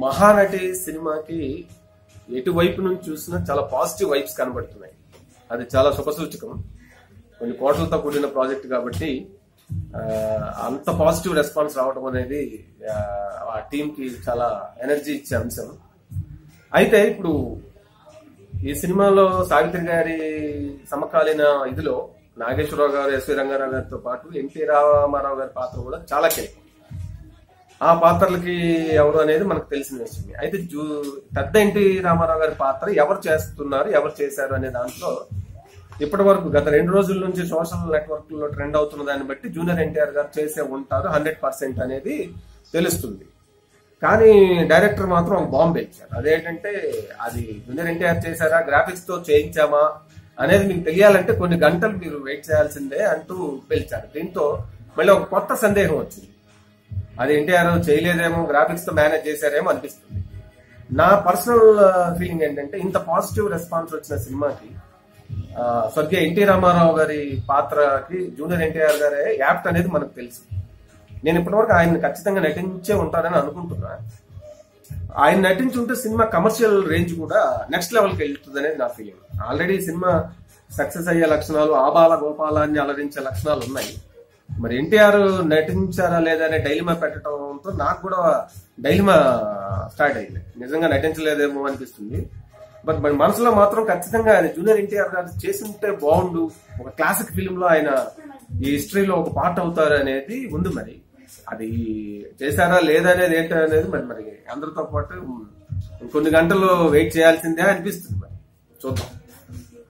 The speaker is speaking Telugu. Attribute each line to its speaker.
Speaker 1: మహానటి సినిమాకి ఎటువైపు నుంచి చూసినా చాలా పాజిటివ్ వైబ్స్ కనబడుతున్నాయి. అది చాలా శుభసూచకం. కొన్ని కోట్లతో కూడిన ప్రాజెక్ట్ కాబట్టి అంత పాజిటివ్ రెస్పాన్స్ రావడం అనేది ఆ టీమ్ కి చాలా ఎనర్జీ ఇచ్చే అంశం. అయితే ఇప్పుడు ఈ సినిమాలో సావిత్రి గారి సమకాలీన ఇదిలో నాగేశ్వరరావు గారు, ఎస్వి రంగారావు గారితో పాటు ఎన్టీ రామారావు గారి పాత్ర కూడా చాలా కీలకం. ఆ పాత్రలకి ఎవరు అనేది మనకు తెలిసిన విషయమే. అయితే పెద్ద ఎన్టీ రామారావు గారి పాత్ర ఎవరు చేస్తున్నారు, ఎవరు చేశారు అనే దాంట్లో ఇప్పటి వరకు గత 2 రోజుల నుంచి సోషల్ నెట్వర్క్ లో ట్రెండ్ అవుతున్న దాన్ని బట్టి జూనియర్ ఎన్టీఆర్ గారు చేసే ఉంటారు 100% అనేది తెలుస్తుంది. కానీ డైరెక్టర్ మాత్రం ఒక బాంబు ఇచ్చారు. అదేంటంటే అది జూనియర్ ఎన్టీఆర్ చేశారా, గ్రాఫిక్స్ తో చేయించామా అనేది మీకు తెలియాలంటే కొన్ని గంటలు మీరు వెయిట్ చేయాల్సిందే అంటూ పిలిచారు. దీంతో మళ్ళీ ఒక కొత్త సందేహం వచ్చింది. అది ఎన్టీఆర్ చేయలేదేమో, గ్రాఫిక్స్ తో మేనేజ్ చేశారేమో అనిపిస్తుంది. నా పర్సనల్ ఫీలింగ్ ఏంటంటే ఇంత పాజిటివ్ రెస్పాన్స్ వచ్చిన సినిమాకి స్వర్గీయ ఎన్టీ రామారావు గారి పాత్రకి జూనియర్ ఎన్టీఆర్ గారే యాప్ట్ అనేది మనకు తెలుసు. నేను ఇప్పటివరకు ఆయన ఖచ్చితంగా నటించే ఉంటారని అనుకుంటున్నా. ఆయన నటించుంటే సినిమా కమర్షియల్ రేంజ్ కూడా నెక్స్ట్ లెవెల్కి వెళ్తుంది అనేది నా ఫీలింగ్. ఆల్రెడీ సినిమా సక్సెస్ అయ్యే లక్షణాలు, ఆబాల గోపాలాన్ని అలరించే లక్షణాలు ఉన్నాయి. మరి ఎన్టీఆర్ నటించారా లేదా అనే డైలిమా పెట్టడంతో నాకు కూడా డైలిమా స్టార్ట్ అయింది. నిజంగా నటించలేదేమో అనిపిస్తుంది. బట్ మన మనసులో మాత్రం ఖచ్చితంగా ఆయన జూనియర్ ఎన్టీఆర్ గారు చేసింటే బాగుండు, ఒక క్లాసిక్ ఫిలిం లో ఆయన ఈ హిస్టరీలో ఒక పార్ట్ అవుతారు అనేది ఉంది. మరి అది చేశారా లేదా అనేది ఏంటనేది మరి అందరితో పాటు కొన్ని గంటలు వెయిట్ చేయాల్సిందే అనిపిస్తుంది. మరి చూద్దాం.